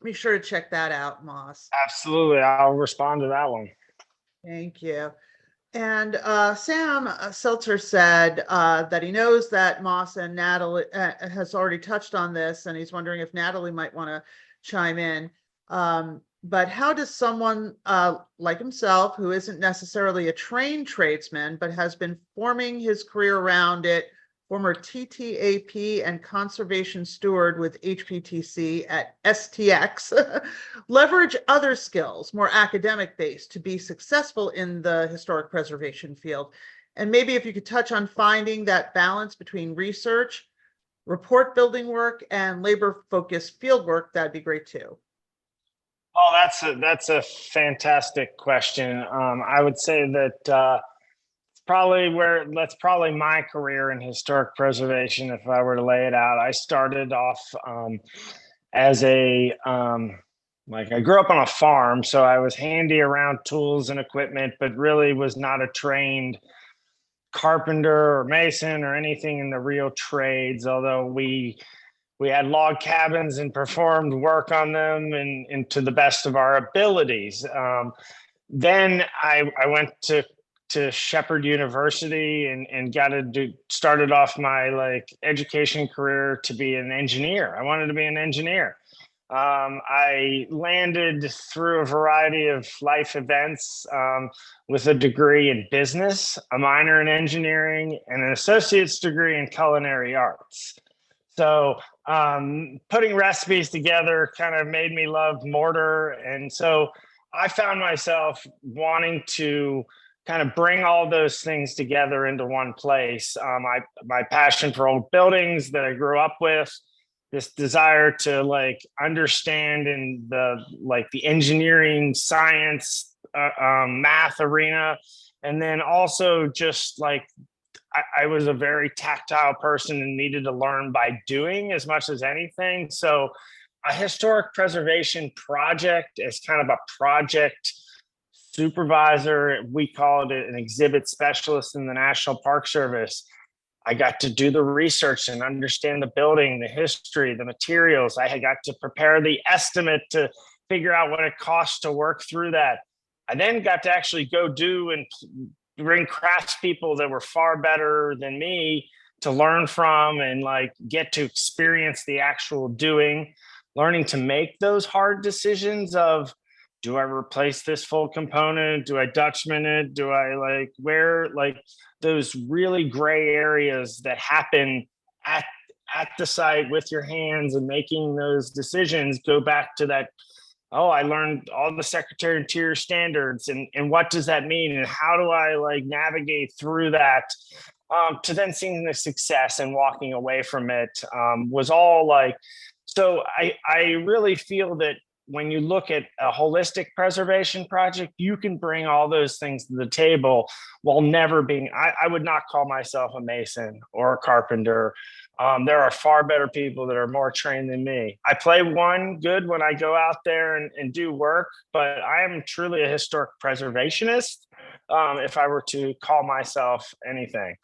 be sure to check that out, Moss. Absolutely. I'll respond to that one. Thank you. And Sam Seltzer said that he knows that Moss and Natalie has already touched on this, and he's wondering if Natalie might want to chime in. But how does someone like himself, who isn't necessarily a trained tradesman, but has been forming his career around it, former TTAP and conservation steward with HPTC at STX, leverage other skills, more academic based, to be successful in the historic preservation field? And maybe if you could touch on finding that balance between research, report building work, and labor focused field work, that'd be great too. Oh, that's a fantastic question. I would say that that's probably my career in historic preservation. If I were to lay it out, I started off as I grew up on a farm, so I was handy around tools and equipment, but really was not a trained carpenter or mason or anything in the real trades, although we had log cabins and performed work on them and to the best of our abilities. Then I went to Shepherd University and started off my education career to be an engineer. I wanted to be an engineer. I landed through a variety of life events with a degree in business, a minor in engineering, and an associate's degree in culinary arts. So putting recipes together kind of made me love mortar. And so I found myself wanting to kind of bring all those things together into one place. My passion for old buildings that I grew up with, this desire to understand in the engineering, science, math arena, and then also just I was a very tactile person and needed to learn by doing as much as anything. So a historic preservation project is kind of a project supervisor. We called it an exhibit specialist in the National Park Service. I got to do the research and understand the building, the history, the materials. I had got to prepare the estimate to figure out what it costs to work through that. I then got to actually go do and bring craftspeople that were far better than me to learn from and get to experience the actual doing, learning to make those hard decisions of do I replace this full component? Do I Dutchman it? Do I like where like those really gray areas that happen at the site with your hands and making those decisions go back to that, oh, I learned all the Secretary of Interior standards and what does that mean? And how do I like navigate through that to then seeing the success and walking away from it was all like, so I really feel that when you look at a holistic preservation project, you can bring all those things to the table while never being, I would not call myself a mason or a carpenter. There are far better people that are more trained than me. I play one good when I go out there and do work, but I am truly a historic preservationist if I were to call myself anything.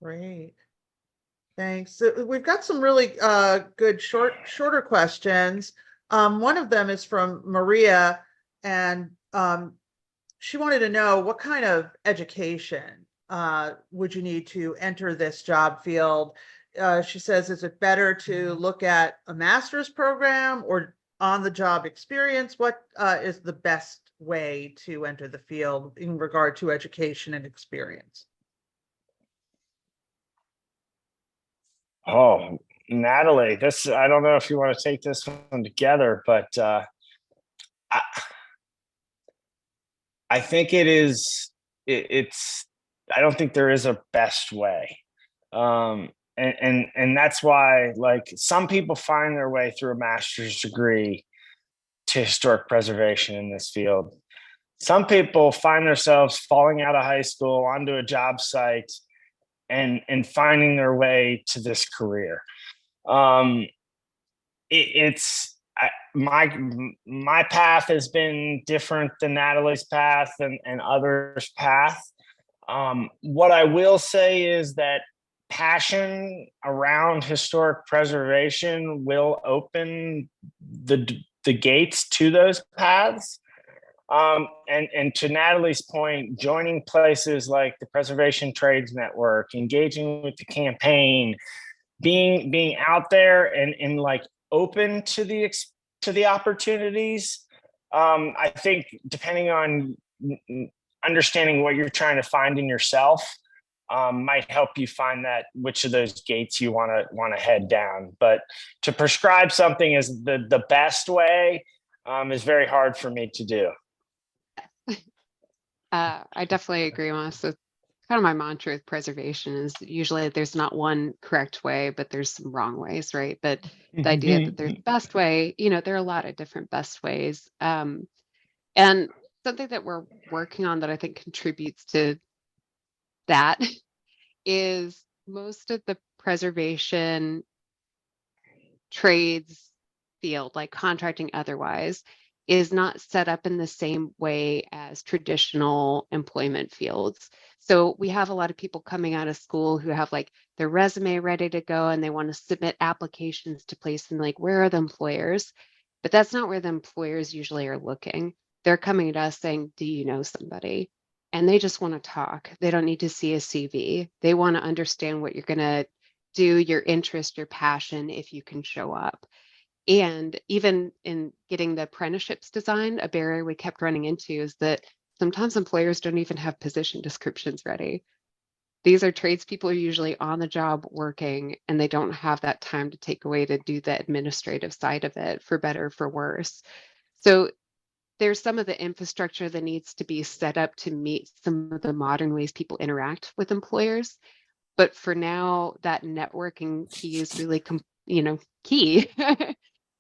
Great. Thanks. So we've got some really good shorter questions. One of them is from Maria, and she wanted to know what kind of education would you need to enter this job field? She says, is it better to look at a master's program or on-the-job experience? What is the best way to enter the field in regard to education and experience? Oh, Natalie, this, I don't know if you want to take this one together, but I think it's, I don't think there is a best way. And that's why like some people find their way through a master's degree to historic preservation in this field. Some people find themselves falling out of high school onto a job site and finding their way to this career. My path has been different than Natalie's path and others' path. What I will say is that passion around historic preservation will open the gates to those paths. And to Natalie's point, joining places like the Preservation Trades Network, engaging with the campaign, being out there and like open to the opportunities. I think depending on understanding what you're trying to find in yourself, might help you find that which of those gates you want to head down. But to prescribe something as the best way is very hard for me to do. I definitely agree, Moss. So kind of my mantra with preservation is usually there's not one correct way, but there's some wrong ways, right? But the idea that there's the best way, there are a lot of different best ways. And something that we're working on that I think contributes to that is most of the preservation trades field, like contracting otherwise, is not set up in the same way as traditional employment fields. So we have a lot of people coming out of school who have like their resume ready to go and they want to submit applications to place and like, where are the employers? But that's not where the employers usually are looking. They're coming to us saying, do you know somebody? And they just want to talk. They don't need to see a CV. They want to understand what you're going to do, your interest, your passion, if you can show up. And even in getting the apprenticeships designed, a barrier we kept running into is that sometimes employers don't even have position descriptions ready. These are tradespeople who are usually on the job working, and they don't have that time to take away to do the administrative side of it, for better or for worse. So there's some of the infrastructure that needs to be set up to meet some of the modern ways people interact with employers. But for now, that networking key is really, key.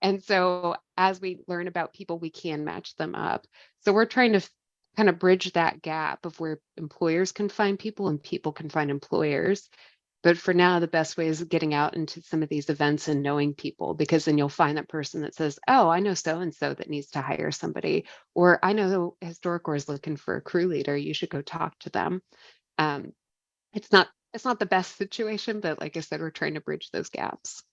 And so as we learn about people, we can match them up. So we're trying to kind of bridge that gap of where employers can find people and people can find employers. But for now, the best way is getting out into some of these events and knowing people, because then you'll find that person that says, oh, I know so-and-so that needs to hire somebody, or I know HistoricCorps is looking for a crew leader. You should go talk to them. It's not the best situation, but like I said, we're trying to bridge those gaps.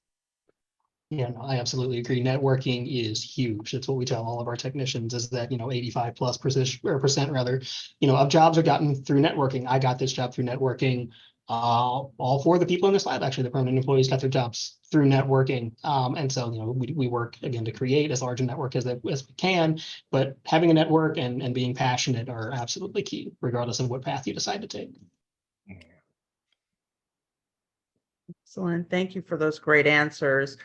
Yeah, no, I absolutely agree. Networking is huge. That's what we tell all of our technicians, is that, 85+% of jobs are gotten through networking. I got this job through networking. all four of the people in this lab, actually, the permanent employees, got their jobs through networking. And so, we work again to create as large a network as we can, but having a network and being passionate are absolutely key, regardless of what path you decide to take. Excellent. Thank you for those great answers.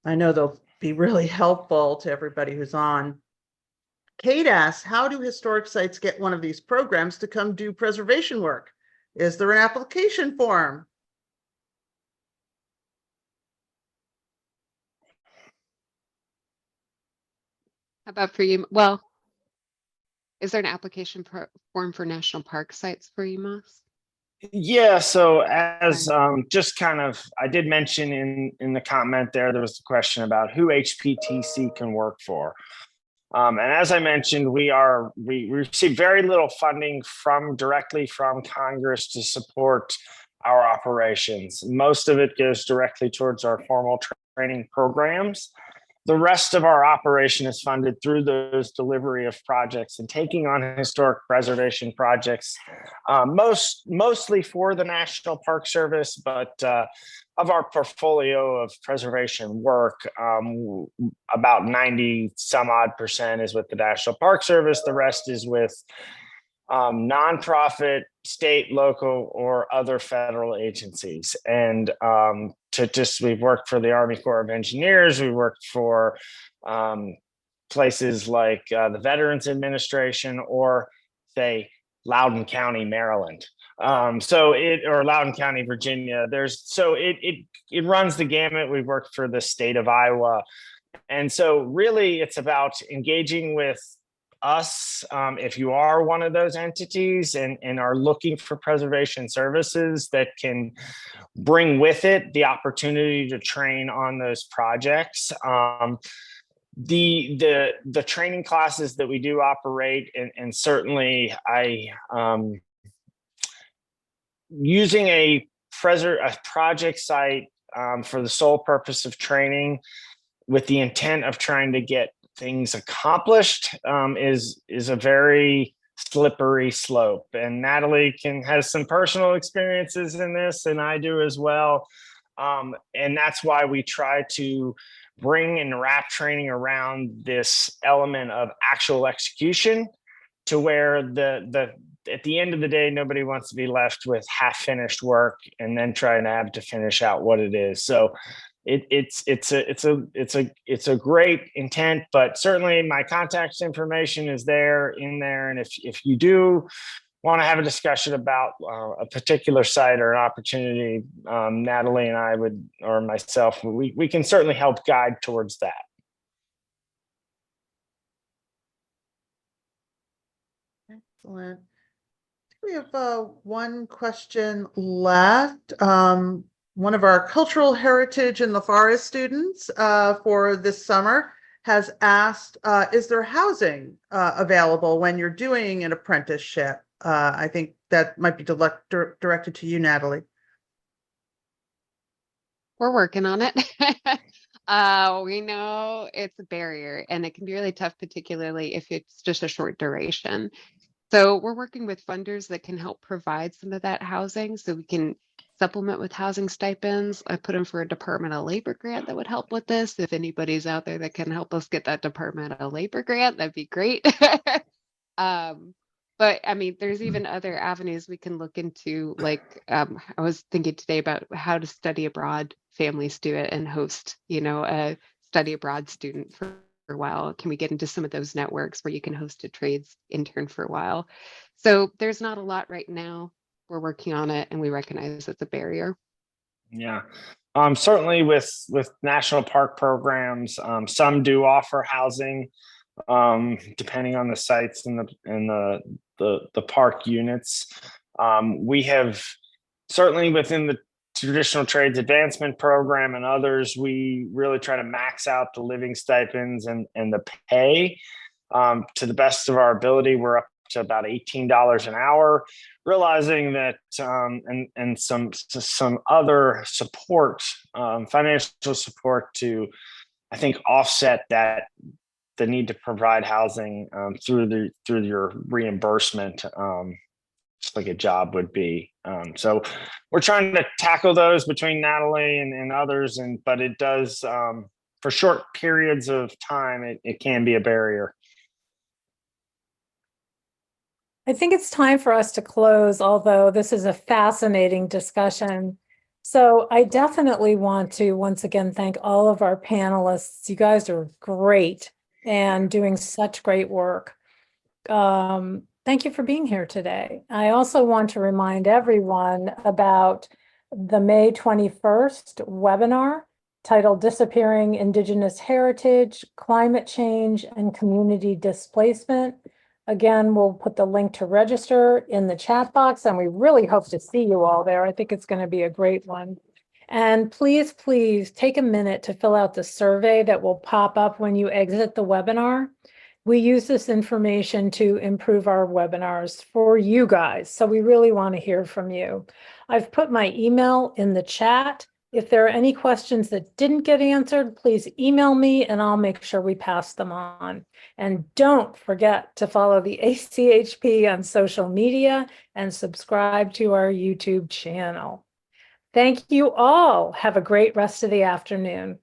I know they'll be really helpful to everybody who's on. Kate asks, how do historic sites get one of these programs to come do preservation work? Is there an application form? How about for you? Well, is there an application form for national park sites for you, Moss? Yeah, so as Right. just kind of, I did mention in the comment there was a question about who HPTC can work for. And as I mentioned, we receive very little funding directly from Congress to support our operations. Most of it goes directly towards our formal training programs. The rest of our operation is funded through those delivery of projects and taking on historic preservation projects, mostly for the National Park Service, but of our portfolio of preservation work, about 90 some odd% is with the National Park Service. The rest is with nonprofit, state, local, or other federal agencies. And we've worked for the Army Corps of Engineers. We worked for places like the Veterans Administration, or say Loudoun County, Maryland. Or Loudoun County, Virginia. It runs the gamut. We've worked for the state of Iowa. And so really it's about engaging with us, if you are one of those entities and are looking for preservation services that can bring with it the opportunity to train on those projects. The training classes that we do operate, and certainly using a project site for the sole purpose of training with the intent of trying to get things accomplished is a very slippery slope. And Natalie has some personal experiences in this, and I do as well. And that's why we try to bring and wrap training around this element of actual execution, to where at the end of the day, nobody wants to be left with half finished work and then trying to have to finish out what it is. So it's a great intent, but certainly my contact information is in there. And if you do want to have a discussion about a particular site or an opportunity, Natalie and I or myself, we can certainly help guide towards that. Excellent. We have one question left. One of our cultural heritage in the forest students for this summer has asked, is there housing available when you're doing an apprenticeship? I think that might be directed to you, Natalie. We're working on it. We know it's a barrier, and it can be really tough, particularly if it's just a short duration. So we're working with funders that can help provide some of that housing, so we can supplement with housing stipends. I put in for a Department of Labor grant that would help with this. If anybody's out there that can help us get that Department of Labor grant, that'd be great. But I mean, there's even other avenues we can look into. Like I was thinking today about how to study abroad families do it and host, a study abroad student for a while. Can we get into some of those networks where you can host a trades intern for a while? So there's not a lot right now. We're working on it, and we recognize it's a barrier. Yeah. Certainly with national park programs, some do offer housing, depending on the sites and the park units. We have certainly within the traditional trades advancement program and others, we really try to max out the living stipends and the pay to the best of our ability. We're up to about $18 an hour, realizing that and some other support, financial support to, I think, offset the need to provide housing through your reimbursement just like a job would be. So we're trying to tackle those between Natalie and others, but it does, for short periods of time, it can be a barrier. I think it's time for us to close, although this is a fascinating discussion. So I definitely want to once again thank all of our panelists. You guys are great and doing such great work. Thank you for being here today. I also want to remind everyone about the May 21st webinar titled Disappearing Indigenous Heritage, Climate Change, and Community Displacement. Again, we'll put the link to register in the chat box, and we really hope to see you all there. I think it's going to be a great one. And please, please take a minute to fill out the survey that will pop up when you exit the webinar. We use this information to improve our webinars for you guys, so we really want to hear from you. I've put my email in the chat. If there are any questions that didn't get answered, please email me and I'll make sure we pass them on. And don't forget to follow the ACHP on social media and subscribe to our YouTube channel. Thank you all. Have a great rest of the afternoon.